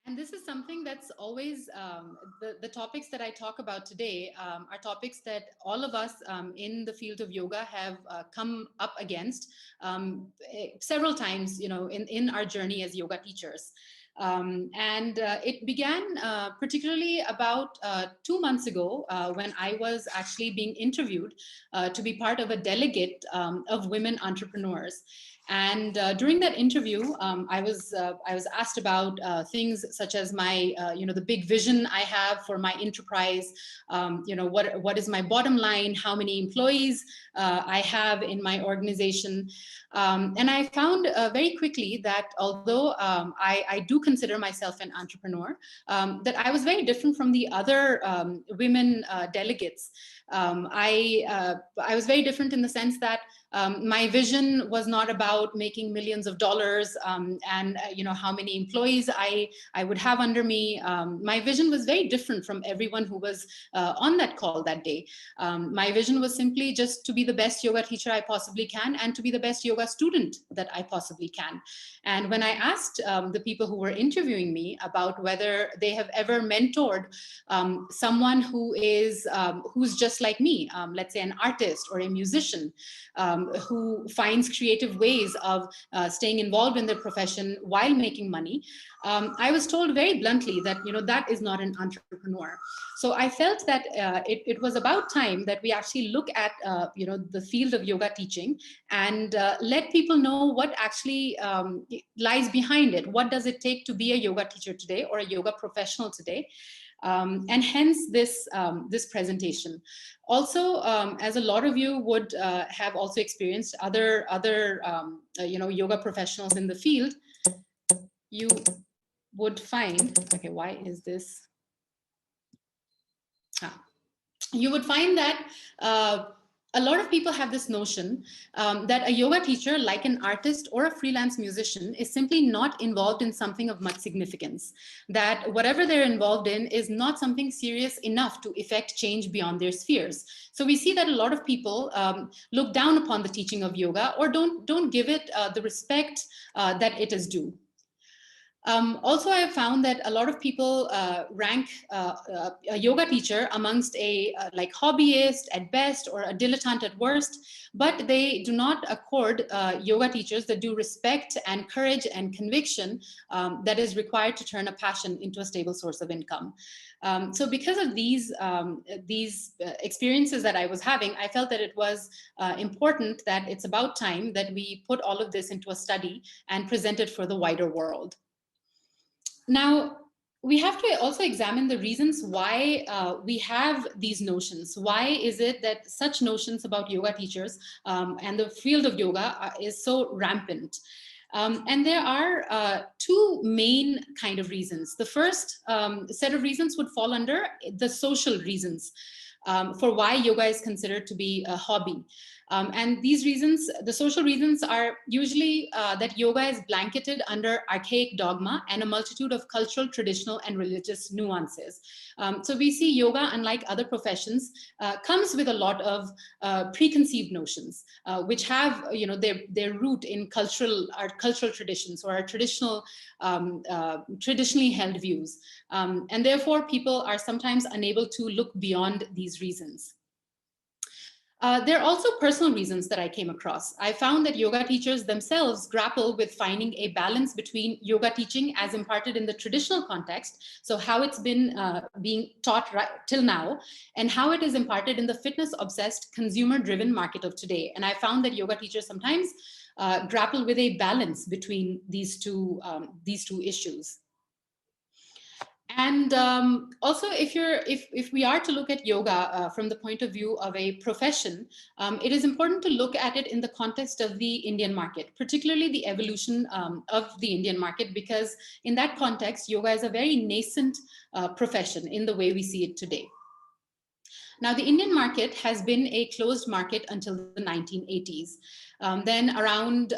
And this is something that's always the topics that I talk about today are topics that all of us in the field of yoga have come up against several times, in our journey as yoga teachers. And it began particularly about 2 months ago when I was actually being interviewed to be part of a delegate of women entrepreneurs. And during that interview, I was asked about things such as my, the big vision I have for my enterprise. What is my bottom line? How many employees I have in my organization? And I found very quickly that although I do consider myself an entrepreneur, that I was very different from the other women delegates. I was very different in the sense that my vision was not about making millions of dollars and how many employees I would have under me. My vision was very different from everyone who was on that call that day. My vision was simply just to be the best yoga teacher I possibly can and to be the best yoga student that I possibly can. And when I asked the people who were interviewing me about whether they have ever mentored someone who's just like me, let's say an artist or a musician, who finds creative ways of staying involved in their profession while making money, I was told very bluntly that that is not an entrepreneur. So I felt that it was about time that we actually look at the field of yoga teaching and let people know what actually lies behind it. What does it take to be a yoga teacher today or a yoga professional today? And hence this presentation. Also, as a lot of you would have also experienced other yoga professionals in the field, you would find, okay, why is this? You would find that a lot of people have this notion that a yoga teacher, like an artist or a freelance musician, is simply not involved in something of much significance. That whatever they're involved in is not something serious enough to effect change beyond their spheres. So we see that a lot of people look down upon the teaching of yoga or don't give it the respect that it is due. Also, I have found that a lot of people rank a yoga teacher amongst a like hobbyist at best or a dilettante at worst, but they do not accord yoga teachers the due respect and courage and conviction that is required to turn a passion into a stable source of income. So because of these experiences that I was having, I felt that it was important that it's about time that we put all of this into a study and present it for the wider world. Now, we have to also examine the reasons why we have these notions. Why is it that such notions about yoga teachers and the field of yoga is so rampant? And there are two main kind of reasons. The first set of reasons would fall under the social reasons for why yoga is considered to be a hobby. And these reasons, the social reasons, are usually that yoga is blanketed under archaic dogma and a multitude of cultural, traditional, and religious nuances. So we see yoga, unlike other professions, comes with a lot of preconceived notions, which have their root in our cultural traditions or our traditionally held views. And therefore, people are sometimes unable to look beyond these reasons. There are also personal reasons that I came across. I found that yoga teachers themselves grapple with finding a balance between yoga teaching as imparted in the traditional context, so how it's been being taught right till now, and how it is imparted in the fitness-obsessed, consumer-driven market of today. And I found that yoga teachers sometimes grapple with a balance between these two issues. And also, if we are to look at yoga from the point of view of a profession, it is important to look at it in the context of the Indian market, particularly the evolution of the Indian market, because in that context, yoga is a very nascent profession in the way we see it today. Now, the Indian market has been a closed market until the 1980s. Then around,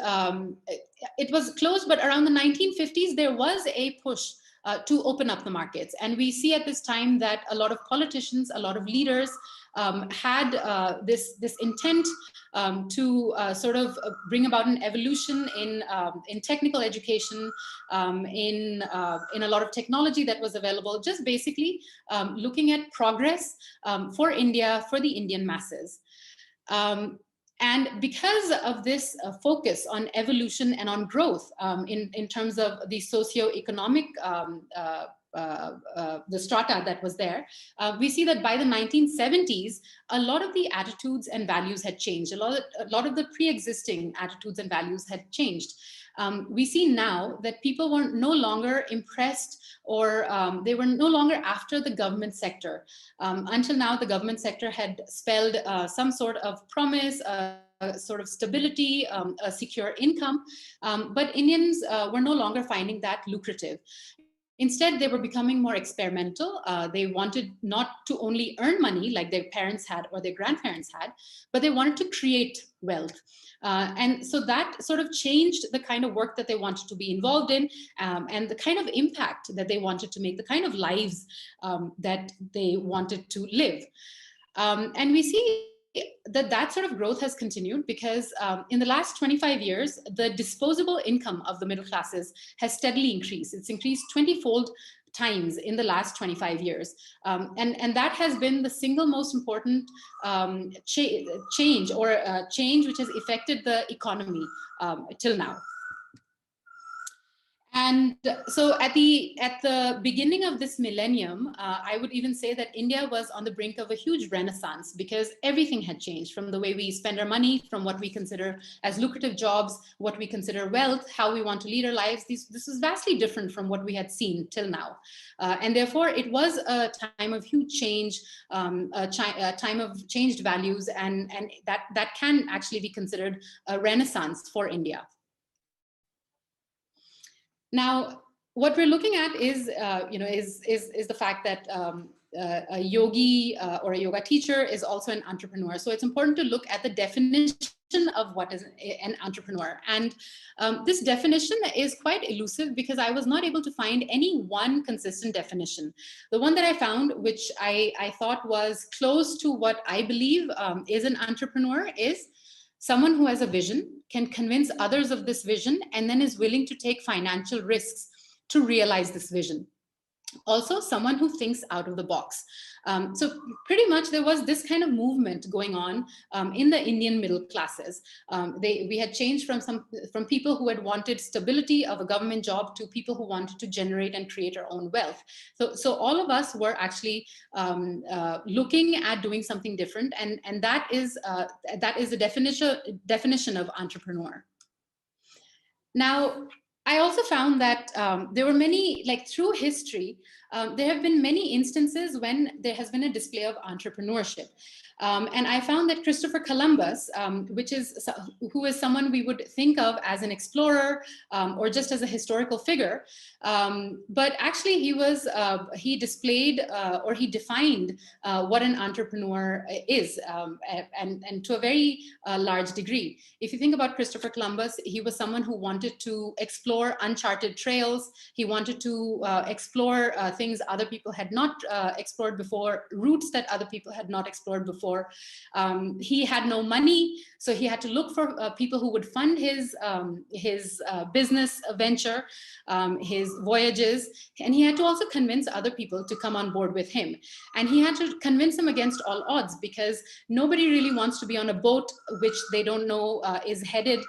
it was closed, but around the 1950s, there was a push to open up the markets. And we see at this time that a lot of politicians, a lot of leaders had this intent to sort of bring about an evolution in technical education, in a lot of technology that was available, just basically looking at progress for India, for the Indian masses. And because of this focus on evolution and on growth in terms of the socio-economic the strata that was there, we see that by the 1970s, a lot of the attitudes and values had changed. A lot of the pre-existing attitudes and values had changed. We see now that people were no longer impressed, or they were no longer after the government sector. Until now, the government sector had spelled some sort of promise, sort of stability, a secure income, but Indians were no longer finding that lucrative. Instead, they were becoming more experimental. They wanted not to only earn money like their parents had or their grandparents had, but they wanted to create wealth. And so that sort of changed the kind of work that they wanted to be involved in, and the kind of impact that they wanted to make, the kind of lives that they wanted to live. And we see that sort of growth has continued because in the last 25 years, the disposable income of the middle classes has steadily increased. It's increased 20-fold times in the last 25 years. And that has been the single most important change, or change which has affected the economy till now. And so at the beginning of this millennium, I would even say that India was on the brink of a huge renaissance, because everything had changed, from the way we spend our money, from what we consider as lucrative jobs, what we consider wealth, how we want to lead our lives. This is vastly different from what we had seen till now. And therefore, it was a time of huge change, a time of changed values, and that can actually be considered a renaissance for India. Now, what we're looking at is, is the fact that a yogi or a yoga teacher is also an entrepreneur. So it's important to look at the definition of what is an entrepreneur. And this definition is quite elusive, because I was not able to find any one consistent definition. The one that I found, which I thought was close to what I believe is an entrepreneur, is someone who has a vision, can convince others of this vision, and then is willing to take financial risks to realize this vision. Also, someone who thinks out of the box. So pretty much there was this kind of movement going on in the Indian middle classes. We had changed from people who had wanted stability of a government job to people who wanted to generate and create our own wealth. So all of us were actually looking at doing something different, and that is the definition of entrepreneur. Now, I also found that there were many, like through history, there have been many instances when there has been a display of entrepreneurship. And I found that Christopher Columbus, who is someone we would think of as an explorer or just as a historical figure, but actually he displayed or he defined what an entrepreneur is, and to a very large degree. If you think about Christopher Columbus, he was someone who wanted to explore uncharted trails. He wanted to explore things other people had not explored before, routes that other people had not explored before. He had no money, so he had to look for people who would fund his business venture, his voyages, and he had to also convince other people to come on board with him. And he had to convince them against all odds, because nobody really wants to be on a boat which they don't know is headed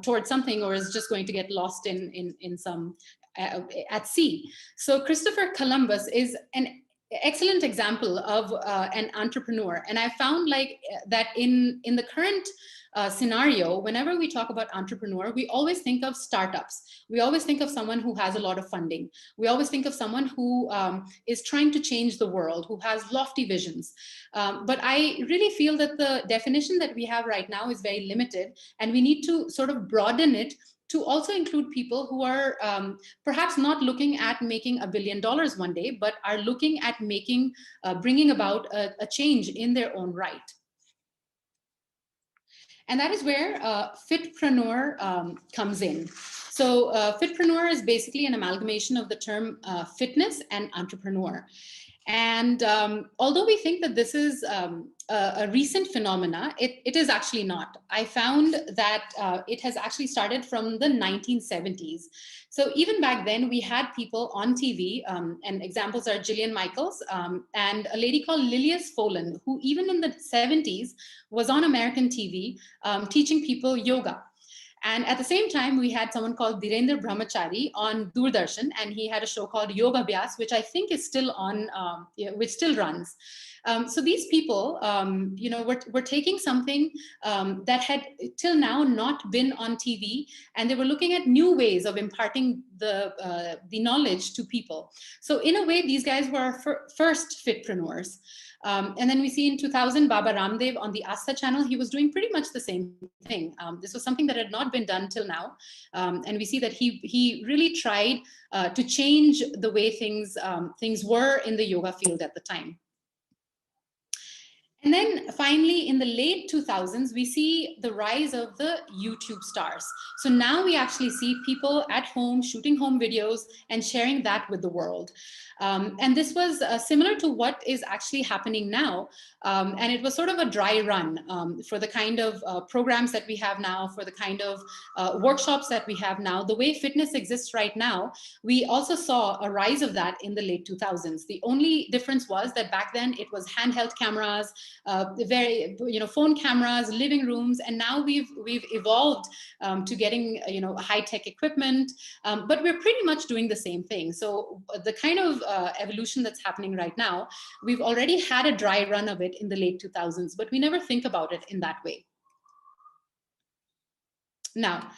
towards something, or is just going to get lost in some at sea. So Christopher Columbus is an excellent example of an entrepreneur. And I found that in the current scenario, whenever we talk about entrepreneur, we always think of startups. We always think of someone who has a lot of funding. We always think of someone who is trying to change the world, who has lofty visions. But I really feel that the definition that we have right now is very limited, and we need to sort of broaden it to also include people who are perhaps not looking at making $1 billion one day, but are looking at bringing about a change in their own right. And that is where fitpreneur comes in. So fitpreneur is basically an amalgamation of the term fitness and entrepreneur. And although we think that this is a recent phenomena, it is actually not. I found that it has actually started from the 1970s. So even back then, we had people on TV, and examples are Jillian Michaels and a lady called Lilias Folan, who even in the 70s was on American TV teaching people yoga. And at the same time, we had someone called Dhirendra Brahmachari on Doordarshan, and he had a show called Yoga Abhyas, which I think is still on, which still runs. So these people, were taking something that had till now not been on TV, and they were looking at new ways of imparting the knowledge to people. So in a way, these guys were our first fitpreneurs. And then we see in 2000, Baba Ramdev on the Asta channel, he was doing pretty much the same thing. This was something that had not been done till now. And we see that he really tried to change the way things were in the yoga field at the time. And then finally, in the late 2000s, we see the rise of the YouTube stars. So now we actually see people at home shooting home videos and sharing that with the world. And this was similar to what is actually happening now. And it was sort of a dry run for the kind of programs that we have now, for the kind of workshops that we have now. The way fitness exists right now, we also saw a rise of that in the late 2000s. The only difference was that back then it was handheld cameras, phone cameras, living rooms, and now we've evolved to getting high-tech equipment, but we're pretty much doing the same thing. So the kind of evolution that's happening right now, we've already had a dry run of it in the late 2000s, but we never think about it in that way. Now,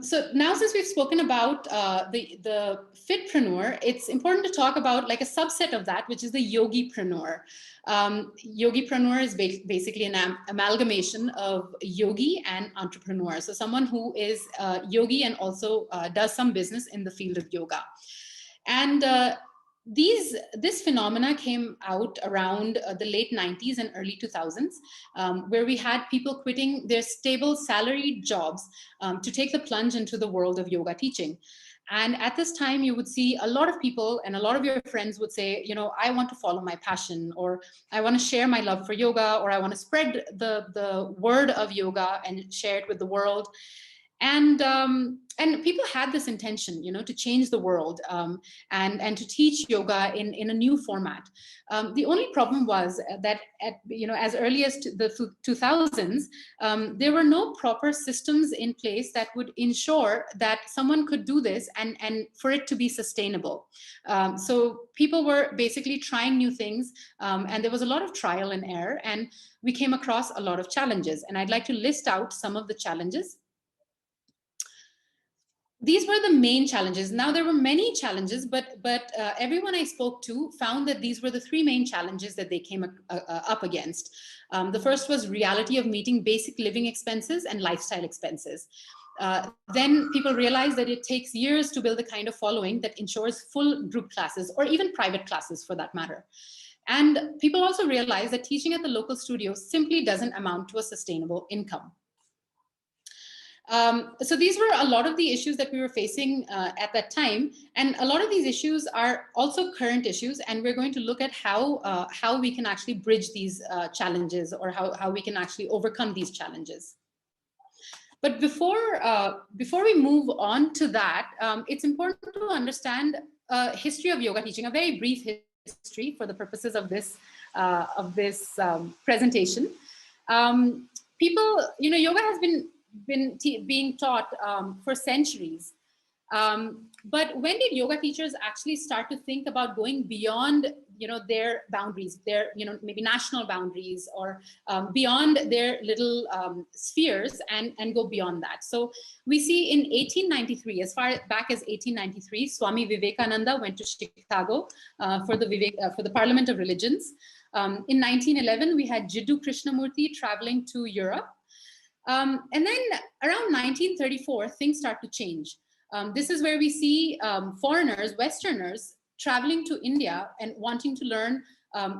so now since we've spoken about the fitpreneur, it's important to talk about like a subset of that, which is the yogipreneur. Yogipreneur is basically an amalgamation of yogi and entrepreneur. So someone who is yogi and also does some business in the field of yoga. And this phenomena came out around the late 90s and early 2000s, where we had people quitting their stable salaried jobs to take the plunge into the world of yoga teaching. And at this time, you would see a lot of people and a lot of your friends would say, I want to follow my passion, or I want to share my love for yoga, or I want to spread the word of yoga and share it with the world. And people had this intention, to change the world and to teach yoga in a new format. The only problem was that as early as the 2000s, there were no proper systems in place that would ensure that someone could do this and for it to be sustainable. So people were basically trying new things, and there was a lot of trial and error, and we came across a lot of challenges. And I'd like to list out some of the challenges. These were the main challenges. Now, there were many challenges, but everyone I spoke to found that these were the three main challenges that they came up against. The first was reality of meeting basic living expenses and lifestyle expenses. Then people realized that it takes years to build the kind of following that ensures full group classes, or even private classes for that matter. And people also realized that teaching at the local studio simply doesn't amount to a sustainable income. So these were a lot of the issues that we were facing at that time. And a lot of these issues are also current issues. And we're going to look at how we can actually bridge these challenges, or how we can actually overcome these challenges. But before we move on to that, it's important to understand history of yoga teaching, a very brief history for the purposes of this presentation. People, yoga has been being taught for centuries. But when did yoga teachers actually start to think about going beyond, their boundaries, their, maybe national boundaries, or beyond their little spheres and go beyond that? So we see in 1893, as far back as 1893, Swami Vivekananda went to Chicago for the Parliament of Religions. In 1911, we had Jiddu Krishnamurti traveling to Europe. And then around 1934, things start to change. This is where we see foreigners, Westerners, traveling to India and wanting to learn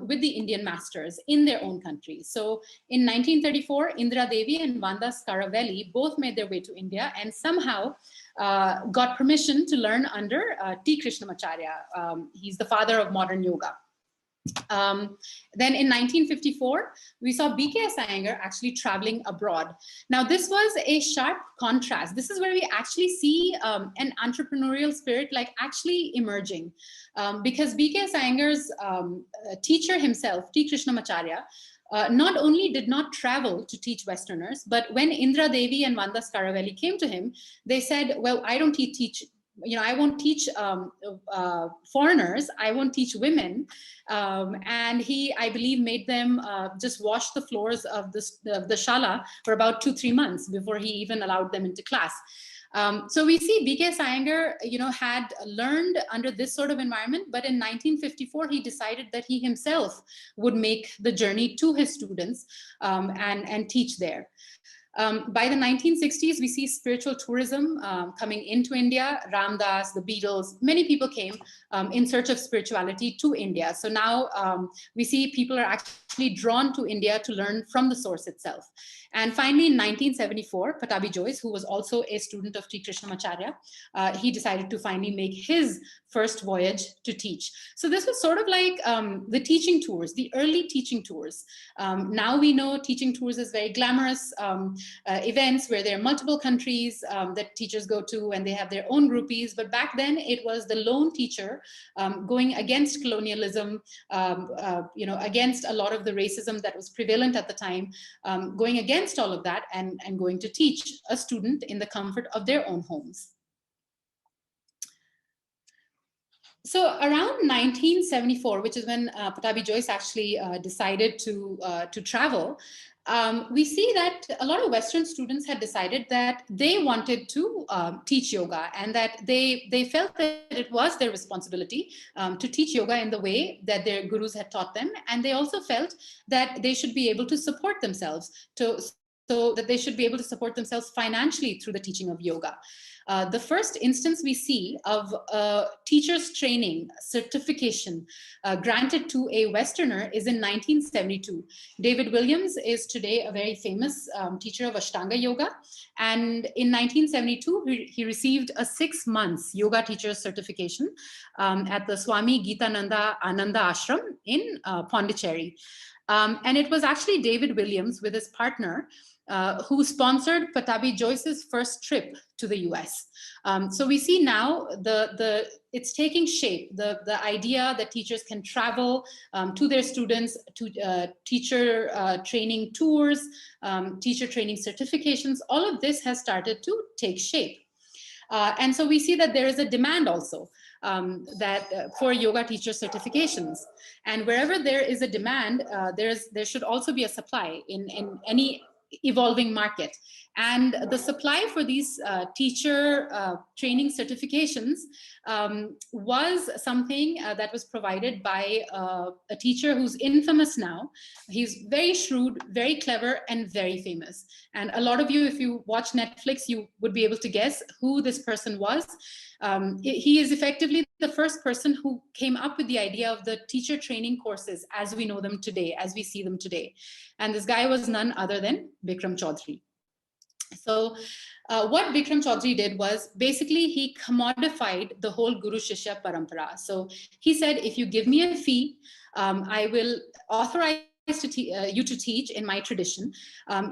with the Indian masters in their own countries. So in 1934, Indira Devi and Vanda Scaravelli both made their way to India and somehow got permission to learn under T. Krishnamacharya. He's the father of modern yoga. Then in 1954, we saw B.K.S. Iyengar actually traveling abroad. Now, this was a sharp contrast. This is where we actually see an entrepreneurial spirit like actually emerging, because B.K.S. Iyengar's teacher himself, T. Krishnamacharya, not only did not travel to teach Westerners, but when Indira Devi and Vanda Scaravelli came to him, they said, well, I don't teach, I won't teach foreigners, I won't teach women. And he, I believe, made them just wash the floors of the shala for about 2-3 months before he even allowed them into class. So we see B.K. Iyengar, had learned under this sort of environment, but in 1954, he decided that he himself would make the journey to his students and teach there. By the 1960s, we see spiritual tourism coming into India. Ram Dass, the Beatles, many people came in search of spirituality to India. So now we see people are actually drawn to India to learn from the source itself. And finally, in 1974, Pattabhi Jois, who was also a student of T. Krishnamacharya, he decided to finally make his first voyage to teach. So this was sort of like the teaching tours, the early teaching tours. Now we know teaching tours is very glamorous events where there are multiple countries that teachers go to and they have their own groupies. But back then it was the lone teacher going against colonialism, against a lot of the racism that was prevalent at the time, going against all of that and going to teach a student in the comfort of their own homes. So around 1974, which is when Pattabhi Jois actually decided to travel, we see that a lot of Western students had decided that they wanted to teach yoga, and that they felt that it was their responsibility to teach yoga in the way that their gurus had taught them. And they also felt that they should be able to support themselves, so that they should be able to support themselves financially through the teaching of yoga. The first instance we see of teacher's training certification granted to a Westerner is in 1972. David Williams is today a very famous teacher of Ashtanga Yoga. And in 1972, he received a 6 months yoga teacher's certification at the Swami Geetananda Ananda Ashram in Pondicherry. And it was actually David Williams with his partner who sponsored Pattabhi Jois's first trip to the US. So we see now it's taking shape, the idea that teachers can travel to their students, to teacher training tours, teacher training certifications. All of this has started to take shape. And so we see that there is a demand also for yoga teacher certifications. And wherever there is a demand, there should also be a supply in any evolving market. And the supply for these teacher training certifications was something that was provided by a teacher who's infamous now. He's very shrewd, very clever, and very famous. And a lot of you, if you watch Netflix, you would be able to guess who this person was. He is effectively the first person who came up with the idea of the teacher training courses as we know them today, as we see them today. And this guy was none other than Bikram Chaudhry. So what Bikram Chaudhry did was basically he commodified the whole Guru Shishya Parampara. So he said, if you give me a fee, I will authorize you to teach in my tradition.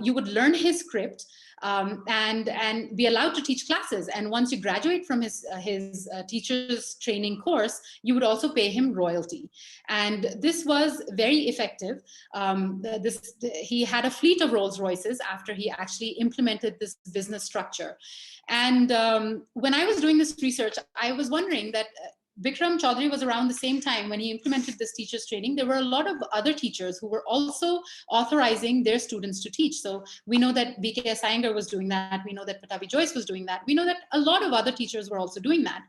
You would learn his script and be allowed to teach classes. And once you graduate from his teacher's training course, you would also pay him royalty. And this was very effective. He had a fleet of Rolls Royces after he actually implemented this business structure. And when I was doing this research, I was wondering that Bikram Chaudhry was around the same time when he implemented this teacher's training. There were a lot of other teachers who were also authorizing their students to teach. So we know that B.K.S. Iyengar was doing that. We know that Pattabhi Jois was doing that. We know that a lot of other teachers were also doing that.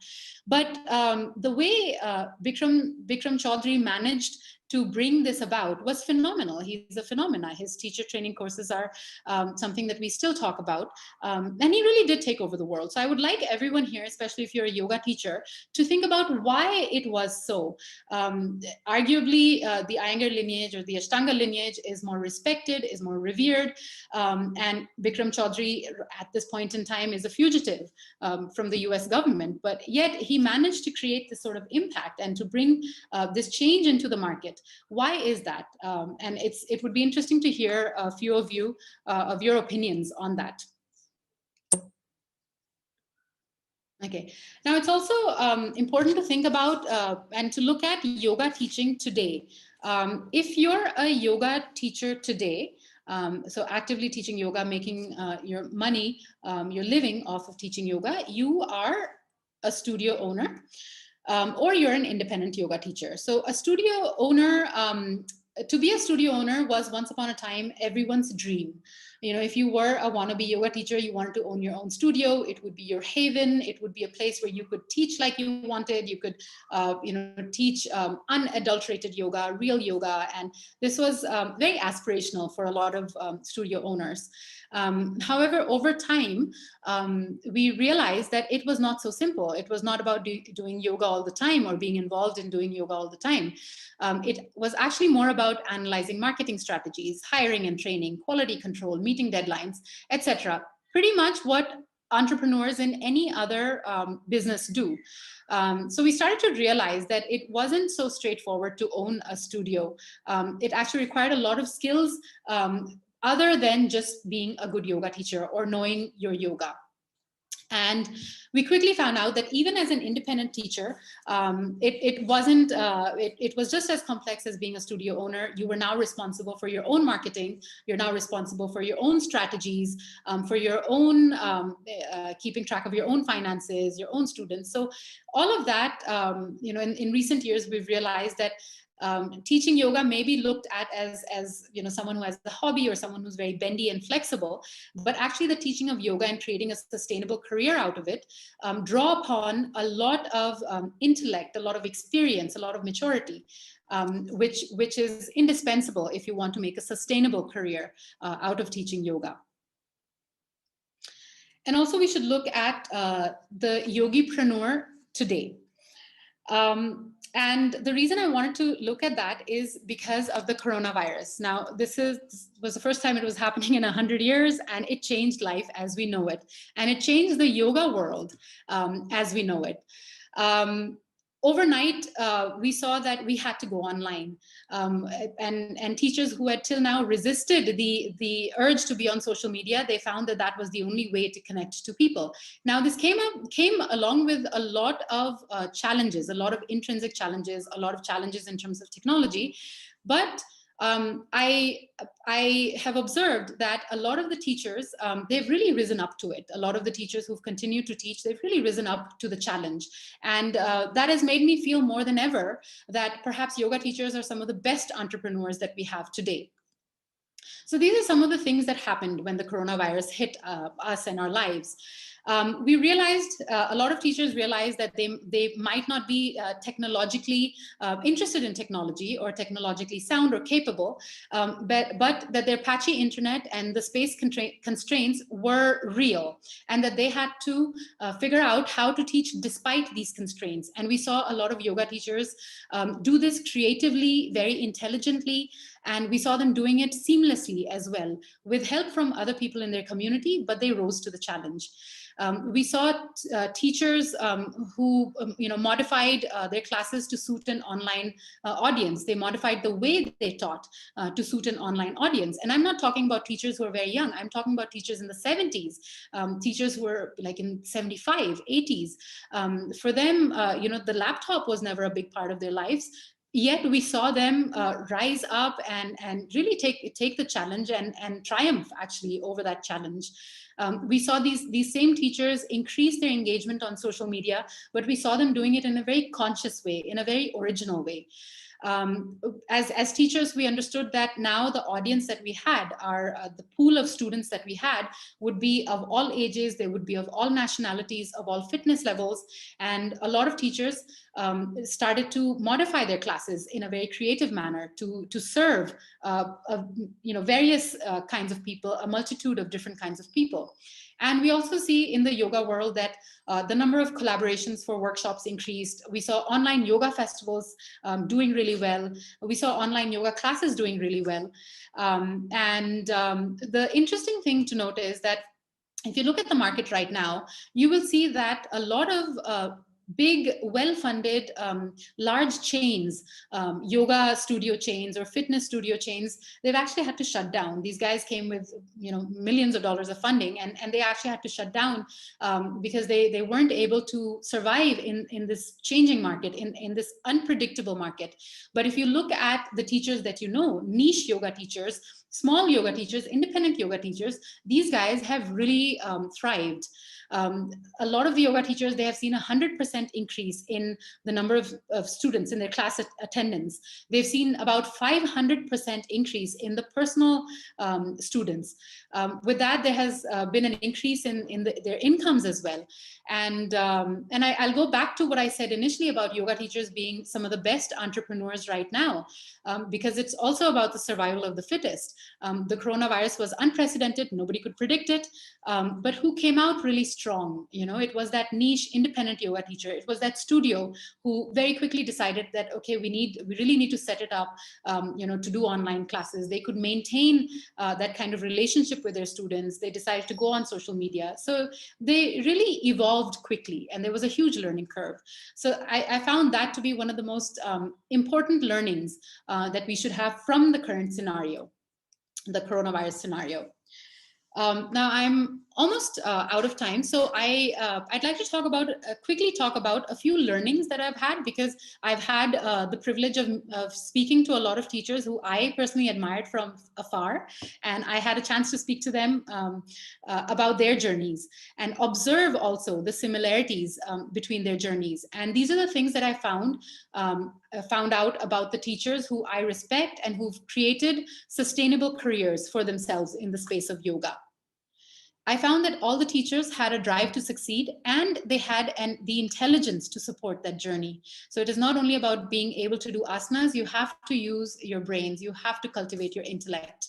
But the way Bikram Chaudhary managed to bring this about was phenomenal. He's a phenomena. His teacher training courses are something that we still talk about. And he really did take over the world. So I would like everyone here, especially if you're a yoga teacher, to think about why it was so. Arguably, the Iyengar lineage or the Ashtanga lineage is more respected, is more revered. And Bikram Chaudhary, at this point in time, is a fugitive from the US government. But yet he managed to create this sort of impact and to bring this change into the market. Why is that? And it would be interesting to hear a few of you, of your opinions on that. Okay, now it's also important to think about and to look at yoga teaching today. If you're a yoga teacher today, so actively teaching yoga, making your money, your living off of teaching yoga, you are a studio owner. Or you're an independent yoga teacher. So a studio owner, to be a studio owner was once upon a time everyone's dream. You know, if you were a wannabe yoga teacher, you wanted to own your own studio. It would be your haven. It would be a place where you could teach like you wanted. You could, teach unadulterated yoga, real yoga. And this was very aspirational for a lot of studio owners. However, over time, we realized that it was not so simple. It was not about doing yoga all the time or being involved in doing yoga all the time. It was actually more about analyzing marketing strategies, hiring and training, quality control, meeting deadlines, etc. Pretty much what entrepreneurs in any other business do. So we started to realize that it wasn't so straightforward to own a studio. It actually required a lot of skills other than just being a good yoga teacher or knowing your yoga. And we quickly found out that even as an independent teacher, it was just as complex as being a studio owner. You were now responsible for your own marketing. You're now responsible for your own strategies, for your own keeping track of your own finances, your own students. So all of that, in recent years, we've realized that teaching yoga may be looked at as someone who has a hobby or someone who's very bendy and flexible, but actually the teaching of yoga and creating a sustainable career out of it draw upon a lot of intellect, a lot of experience, a lot of maturity, which is indispensable if you want to make a sustainable career out of teaching yoga. And also we should look at the yogipreneur today. And the reason I wanted to look at that is because of the coronavirus. Now, this was the first time it was happening in 100 years, and it changed life as we know it. And it changed the yoga world as we know it. Overnight, we saw that we had to go online. And teachers who had till now resisted the urge to be on social media, they found that that was the only way to connect to people. Now, this came along with a lot of challenges, a lot of intrinsic challenges, a lot of challenges in terms of technology. But I have observed that a lot of the teachers, they've really risen up to it. A lot of the teachers who've continued to teach, they've really risen up to the challenge. And that has made me feel more than ever that perhaps yoga teachers are some of the best entrepreneurs that we have today. So these are some of the things that happened when the coronavirus hit us and our lives. We realized, a lot of teachers realized that they might not be technologically interested in technology or technologically sound or capable, but that their patchy internet and the space constraints were real, and that they had to figure out how to teach despite these constraints. And we saw a lot of yoga teachers do this creatively, very intelligently, and we saw them doing it seamlessly as well, with help from other people in their community, but they rose to the challenge. We saw teachers who modified their classes to suit an online audience. They modified the way they taught to suit an online audience. And I'm not talking about teachers who are very young. I'm talking about teachers in the 70s, teachers who were like in 75, 80s. For them, the laptop was never a big part of their lives. Yet we saw them rise up and really take the challenge and triumph actually over that challenge. We saw these same teachers increase their engagement on social media, but we saw them doing it in a very conscious way, in a very original way. As teachers, we understood that now the audience that we had, the pool of students that we had, would be of all ages, they would be of all nationalities, of all fitness levels, and a lot of teachers started to modify their classes in a very creative manner to serve various kinds of people, a multitude of different kinds of people. And we also see in the yoga world that the number of collaborations for workshops increased. We saw online yoga festivals doing really well. We saw online yoga classes doing really well. The interesting thing to note is that if you look at the market right now, you will see that a lot of big, well-funded, large chains, yoga studio chains or fitness studio chains, they've actually had to shut down. These guys came with, millions of dollars of funding, and they actually had to shut down because they weren't able to survive in this changing market, in this unpredictable market. But if you look at the teachers that niche yoga teachers, small yoga teachers, independent yoga teachers, these guys have really thrived. A lot of the yoga teachers, they have seen 100% increase in the number of students in their class attendance. They've seen about 500% increase in the personal students. With that, there has been an increase in their incomes as well. And I'll go back to what I said initially about yoga teachers being some of the best entrepreneurs right now, because it's also about the survival of the fittest. The coronavirus was unprecedented. Nobody could predict it. But who came out really strong? It was that niche independent yoga teacher. It was that studio who very quickly decided that, okay, we really need to set it up, to do online classes. They could maintain that kind of relationship with their students. They decided to go on social media. So they really evolved quickly, and there was a huge learning curve. So I found that to be one of the most important learnings that we should have from the current scenario, the coronavirus scenario. Now I'm almost out of time, so I'd like to quickly talk about a few learnings that I've had, because I've had the privilege of speaking to a lot of teachers who I personally admired from afar, and I had a chance to speak to them about their journeys and observe also the similarities between their journeys. And these are the things that I found out about the teachers who I respect and who've created sustainable careers for themselves in the space of yoga. I found that all the teachers had a drive to succeed, and they had the intelligence to support that journey. So it is not only about being able to do asanas, you have to use your brains, you have to cultivate your intellect.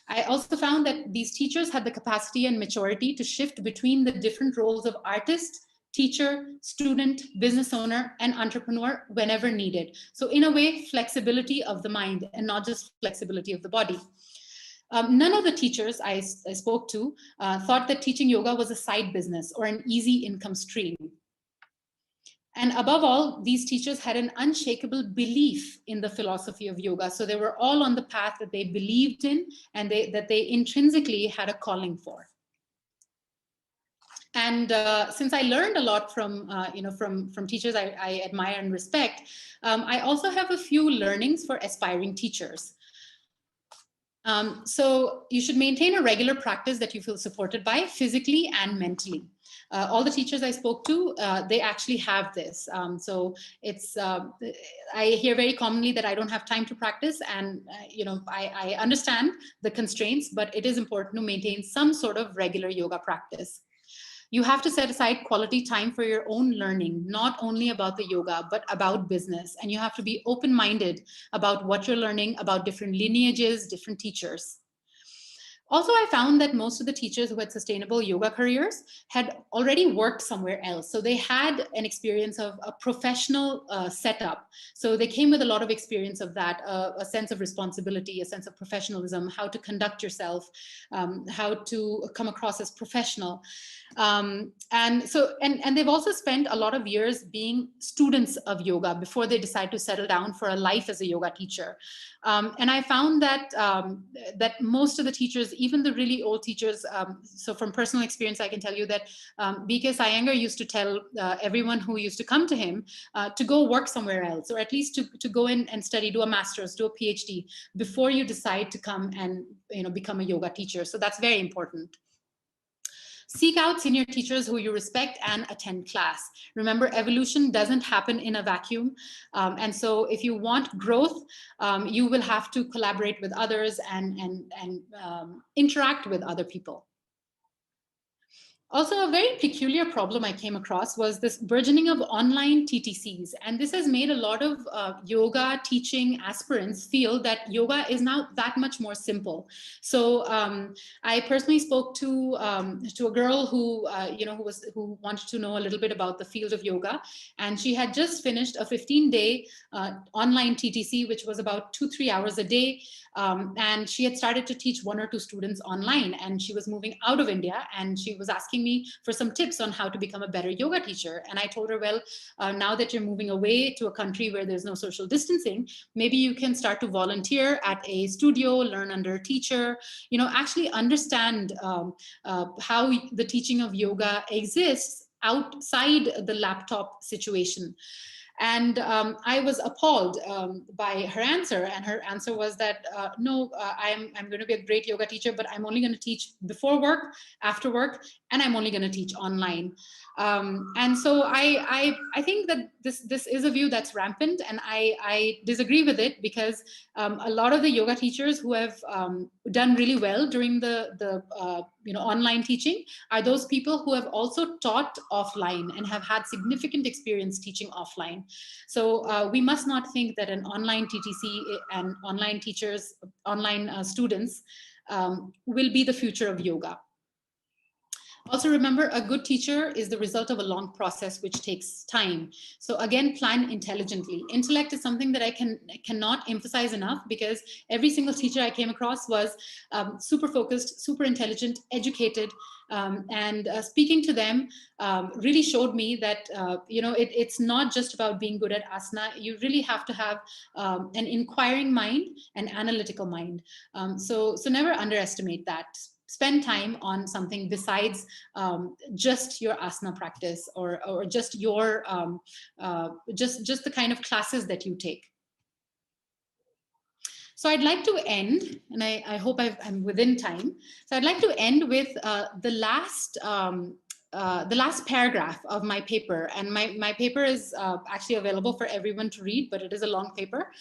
I also found that these teachers had the capacity and maturity to shift between the different roles of artist, teacher, student, business owner, and entrepreneur whenever needed. So in a way, flexibility of the mind and not just flexibility of the body. None of the teachers I spoke to thought that teaching yoga was a side business or an easy income stream. And above all, these teachers had an unshakable belief in the philosophy of yoga. So they were all on the path that they believed in and that they intrinsically had a calling for. And since I learned a lot from teachers I admire and respect, I also have a few learnings for aspiring teachers. So you should maintain a regular practice that you feel supported by physically and mentally. All the teachers I spoke to, they actually have this. So it's, I hear very commonly that I don't have time to practice, and I understand the constraints, but it is important to maintain some sort of regular yoga practice. You have to set aside quality time for your own learning, not only about the yoga, but about business. And you have to be open-minded about what you're learning about different lineages, different teachers. Also, I found that most of the teachers who had sustainable yoga careers had already worked somewhere else. So they had an experience of a professional setup. So they came with a lot of experience of that, a sense of responsibility, a sense of professionalism, how to conduct yourself, how to come across as professional. And they've also spent a lot of years being students of yoga before they decide to settle down for a life as a yoga teacher. And I found that that most of the teachers, even the really old teachers, so from personal experience, I can tell you that B.K. Iyengar used to tell everyone who used to come to him to go work somewhere else, or at least to go in and study, do a master's, do a PhD, before you decide to come and become a yoga teacher. So that's very important. Seek out senior teachers who you respect and attend class. Remember, evolution doesn't happen in a vacuum. And so if you want growth, you will have to collaborate with others and interact with other people. Also, a very peculiar problem I came across was this burgeoning of online TTCs. And this has made a lot of yoga teaching aspirants feel that yoga is now that much more simple. So I personally spoke to a girl who, who wanted to know a little bit about the field of yoga. And she had just finished a 15-day online TTC, which was about 2-3 hours a day. And she had started to teach 1 or 2 students online, and she was moving out of India, and she was asking me for some tips on how to become a better yoga teacher. And I told her, well, now that you're moving away to a country where there's no social distancing, maybe you can start to volunteer at a studio, learn under a teacher, actually understand how the teaching of yoga exists outside the laptop situation. And I was appalled by her answer. And her answer was that, no, I'm going to be a great yoga teacher, but I'm only going to teach before work, after work, and I'm only going to teach online. And so I think that this is a view that's rampant, and I disagree with it, because a lot of the yoga teachers who have done really well during the online teaching are those people who have also taught offline and have had significant experience teaching offline. So we must not think that an online TTC and online teachers, online students will be the future of yoga. Also remember, a good teacher is the result of a long process which takes time. So again, plan intelligently. Intellect is something that I cannot emphasize enough, because every single teacher I came across was super focused, super intelligent, educated, and speaking to them really showed me that it's not just about being good at asana. You really have to have an inquiring mind, an analytical mind. So never underestimate that. Spend time on something besides just your asana practice, or just your just the kind of classes that you take. So I'd like to end, and I hope I'm within time. So I'd like to end with the last paragraph of my paper. And my paper is actually available for everyone to read, but it is a long paper.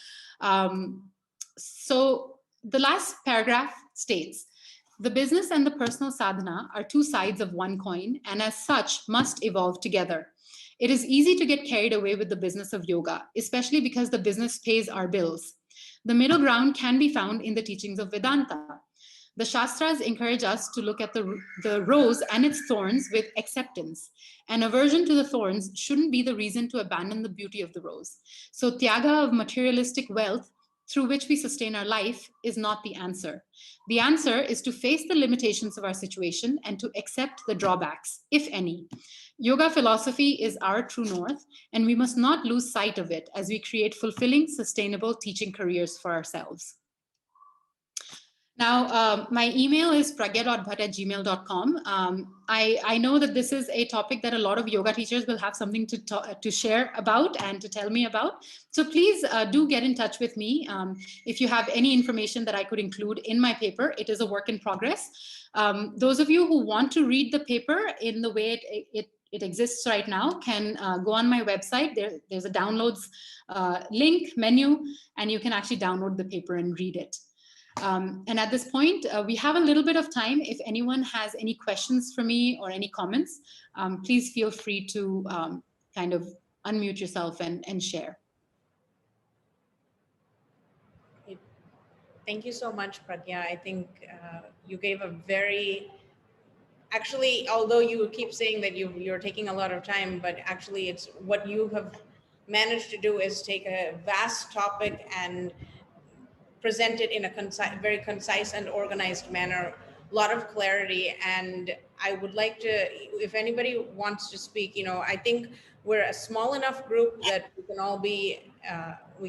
So the last paragraph states, the business and the personal sadhana are 2 sides of one coin, and as such must evolve together. It is easy to get carried away with the business of yoga, especially because the business pays our bills. The middle ground can be found in the teachings of Vedanta. The Shastras encourage us to look at the rose and its thorns with acceptance. An aversion to the thorns shouldn't be the reason to abandon the beauty of the rose. So tyaga of materialistic wealth through which we sustain our life is not the answer. The answer is to face the limitations of our situation and to accept the drawbacks, if any. Yoga philosophy is our true north, and we must not lose sight of it as we create fulfilling, sustainable teaching careers for ourselves. Now, my email is pragya.bhatt@gmail.com. I know that this is a topic that a lot of yoga teachers will have something to share about and to tell me about. So please do get in touch with me. If you have any information that I could include in my paper, it is a work in progress. Those of you who want to read the paper in the way it exists right now can go on my website. There's a downloads link menu, and you can actually download the paper and read it. And at this point, we have a little bit of time. If anyone has any questions for me or any comments, please feel free to kind of unmute yourself and share. Thank you so much, Pragya. I think you gave a very, actually, although you keep saying that you're taking a lot of time, but actually it's what you have managed to do is take a vast topic and present it in a very concise and organized manner, a lot of clarity. And I would like to, if anybody wants to speak, I think we're a small enough group that we can all we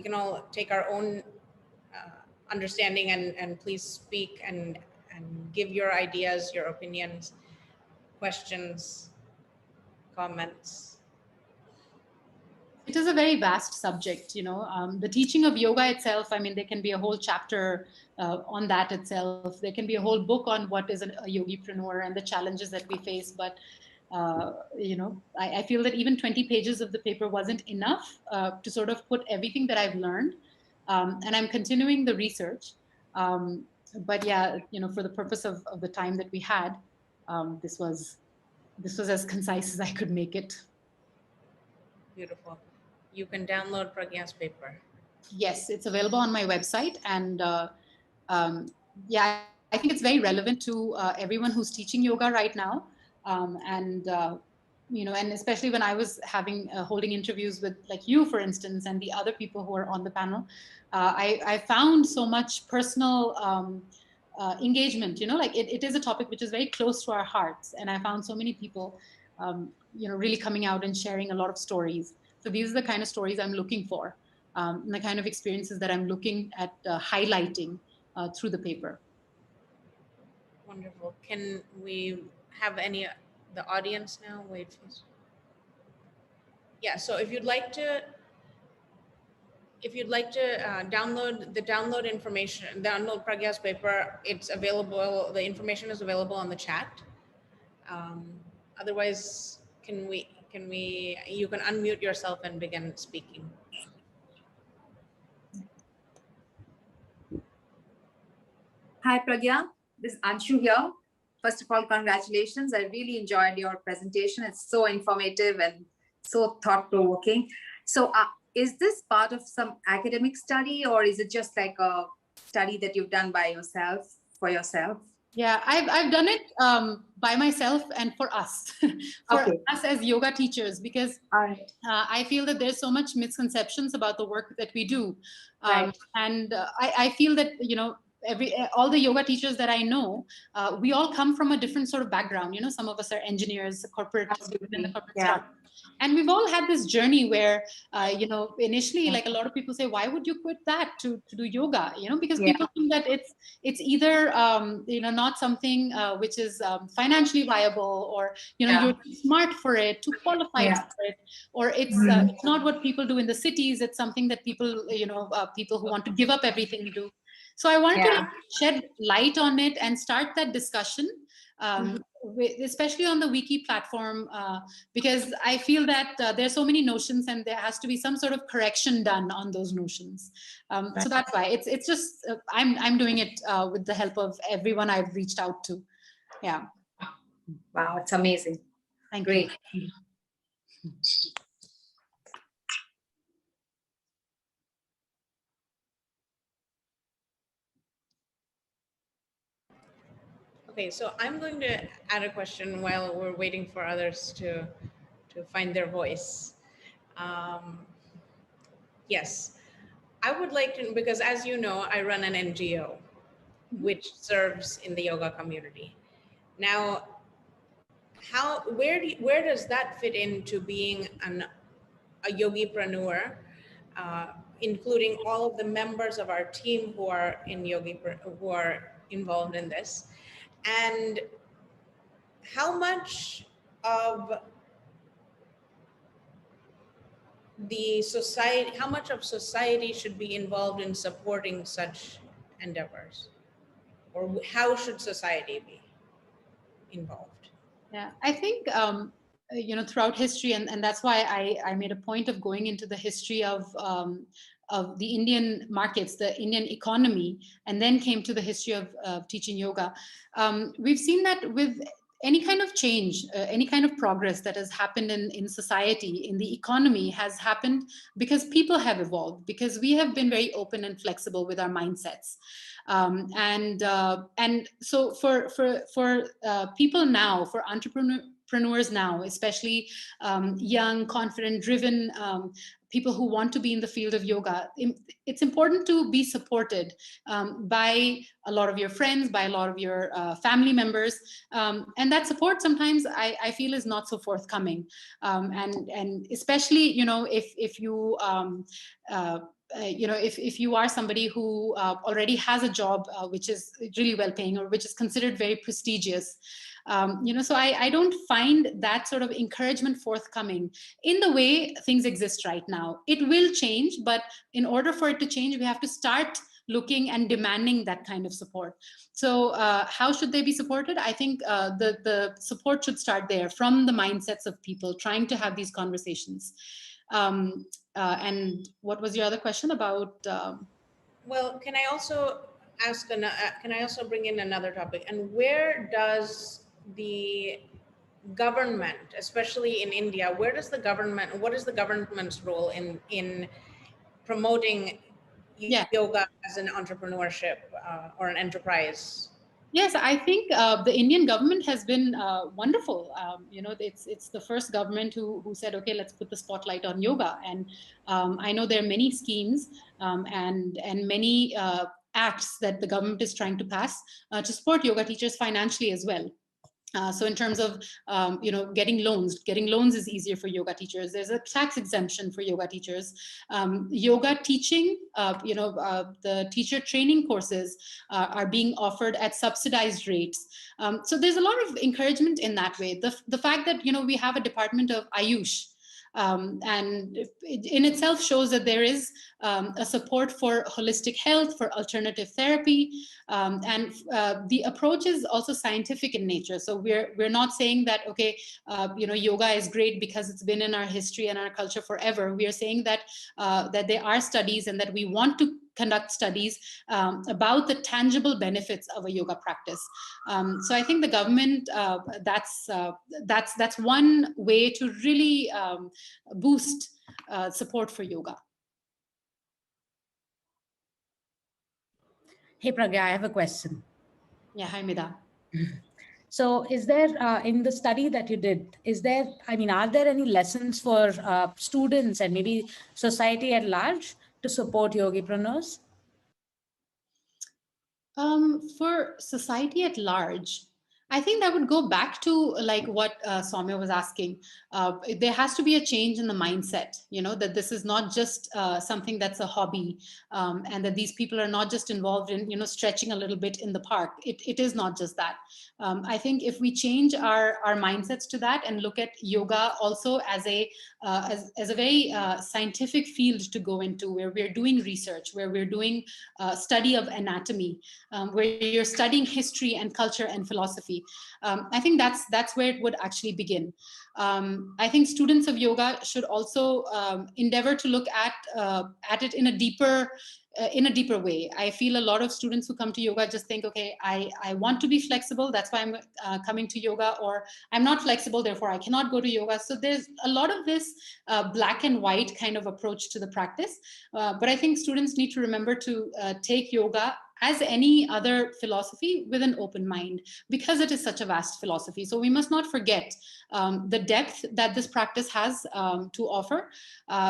can all take our own understanding, and please speak and give your ideas, your opinions, questions, comments. It is a very vast subject, the teaching of yoga itself. I mean, there can be a whole chapter on that itself. There can be a whole book on what is a yogipreneur and the challenges that we face. But I feel that even 20 pages of the paper wasn't enough to sort of put everything that I've learned. And I'm continuing the research. But yeah, for the purpose of the time that we had, this was as concise as I could make it. Beautiful. You can download Pragya's paper. Yes, it's available on my website. And yeah, I think it's very relevant to everyone who's teaching yoga right now. And especially when I was holding interviews with like you, for instance, and the other people who are on the panel, I found so much personal engagement. Like it is a topic which is very close to our hearts, and I found so many people, really coming out and sharing a lot of stories. So these are the kind of stories I'm looking for, and the kind of experiences that I'm looking at highlighting through the paper. Wonderful. Can we have the audience now? Wait, please. Yeah, so if you'd like to download information, download Pragya's paper, it's available. The information is available on the chat. Otherwise, you can unmute yourself and begin speaking. Hi, Pragya. This is Anshu here. First of all, congratulations. I really enjoyed your presentation. It's so informative and so thought-provoking. So is this part of some academic study, or is it just like a study that you've done by yourself, for yourself? Yeah, I've done it by myself and for us, us as yoga teachers, because I feel that there's so much misconceptions about the work that we do. And I feel that, all the yoga teachers that I know, we all come from a different sort of background. Some of us are engineers, corporate staff. And we've all had this journey where, initially, like a lot of people say, why would you quit that to do yoga? Because people think that it's either, not something which is financially viable, or, you're too smart for it, too qualified for it, or it's not what people do in the cities. It's something that people, people who want to give up everything do. So I wanted to shed light on it and start that discussion, especially on the wiki platform, because I feel that there's so many notions, and there has to be some sort of correction done on those notions. So that's why it's just I'm doing it with the help of everyone I've reached out to. Yeah. Wow, it's amazing. Thank you. Okay, so I'm going to add a question while we're waiting for others to find their voice. Yes, I would like to, because as you know, I run an NGO which serves in the yoga community. Now, where does that fit into being a yogipreneur, including all of the members of our team who are who are involved in this? And how much of society should be involved in supporting such endeavors, or how should society be involved? Yeah, I think throughout history, and that's why I made a point of going into the history of the Indian markets, the Indian economy, and then came to the history of teaching yoga. We've seen that with any kind of change, any kind of progress that has happened in society, in the economy, has happened because people have evolved, because we have been very open and flexible with our mindsets. And so for people now, for entrepreneurs now, especially young, confident, driven people who want to be in the field of yoga, it's important to be supported by a lot of your friends, by a lot of your family members, and that support sometimes I feel is not so forthcoming, and especially if you if you are somebody who already has a job which is really well paying, or which is considered very prestigious, So I don't find that sort of encouragement forthcoming in the way things exist right now. It will change, but in order for it to change, we have to start looking and demanding that kind of support. So how should they be supported? I think the support should start there, from the mindsets of people trying to have these conversations. And what was your other question about? Well, can I also can I also bring in another topic? And where does the government, especially in India, where does the government, what is the government's role in promoting Yeah. yoga as an entrepreneurship or an enterprise? Yes, I think the Indian government has been wonderful. It's the first government who said, okay, let's put the spotlight on yoga. And I know there are many schemes and many acts that the government is trying to pass to support yoga teachers financially as well. So in terms of getting loans is easier for yoga teachers. There's a tax exemption for yoga teachers. Yoga teaching, the teacher training courses are being offered at subsidized rates. So there's a lot of encouragement in that way. The fact that we have a department of Ayush, and it in itself shows that there is a support for holistic health, for alternative therapy, and the approach is also scientific in nature. So we're not saying that, okay, yoga is great because it's been in our history and our culture forever. We are saying that that there are studies and that we want to conduct studies about the tangible benefits of a yoga practice. So I think the government, that's one way to really boost support for yoga. Hey, Pragya, I have a question. Yeah, hi, Mida. So is there, in the study that you did, are there any lessons for students and maybe society at large to support yogipreneurs? For society at large, I think that would go back to like what Soumya was asking. There has to be a change in the mindset, that this is not just something that's a hobby, and that these people are not just involved in, stretching a little bit in the park. It is not just that. I think if we change our mindsets to that and look at yoga also as a very scientific field to go into, where we're doing research, where we're doing study of anatomy, where you're studying history and culture and philosophy. I think that's where it would actually begin. I think students of yoga should also endeavor to look at it in a deeper way. I feel a lot of students who come to yoga just think, okay, I want to be flexible, that's why I'm coming to yoga, or I'm not flexible, therefore I cannot go to yoga. So there's a lot of this black and white kind of approach to the practice. But I think students need to remember to take yoga as any other philosophy with an open mind, because it is such a vast philosophy. So we must not forget the depth that this practice has to offer.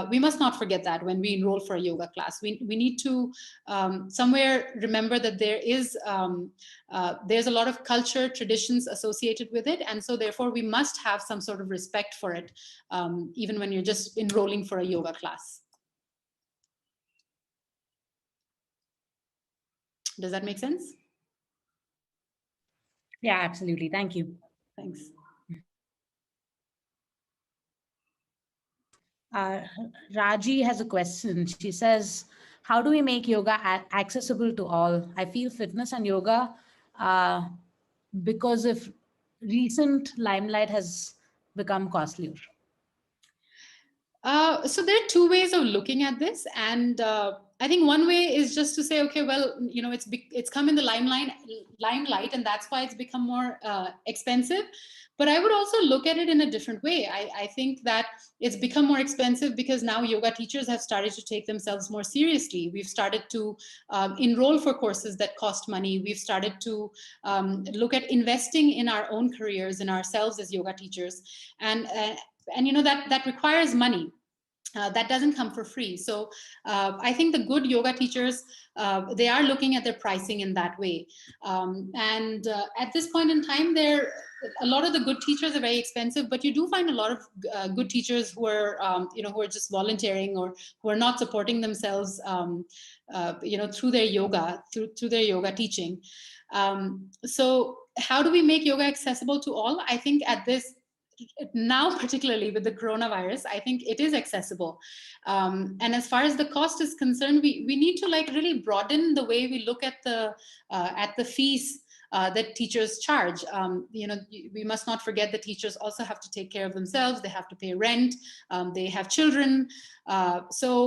We must not forget that when we enroll for a yoga class. We need to somewhere remember that there's a lot of culture, traditions associated with it. And so therefore we must have some sort of respect for it, even when you're just enrolling for a yoga class. Does that make sense? Yeah, absolutely. Thank you. Thanks. Raji has a question. She says, how do we make yoga accessible to all? I feel fitness and yoga, because of recent limelight, has become costlier. So there are two ways of looking at this, and I think one way is just to say, okay, well, it's come in the limelight, and that's why it's become more expensive. But I would also look at it in a different way. I think that it's become more expensive because now yoga teachers have started to take themselves more seriously. We've started to enroll for courses that cost money. We've started to look at investing in our own careers, in ourselves as yoga teachers, and that requires money. that doesn't come for free. So I think the good yoga teachers, they are looking at their pricing in that way. And at this point in time, a lot of the good teachers are very expensive, but you do find a lot of good teachers who are, who are just volunteering or who are not supporting themselves, through their yoga, through their yoga teaching. So how do we make yoga accessible to all? I think at this, now particularly with the coronavirus, I think it is accessible. And as far as the cost is concerned, we need to like really broaden the way we look at the fees that teachers charge. We must not forget that teachers also have to take care of themselves. They have to pay rent. They have children. So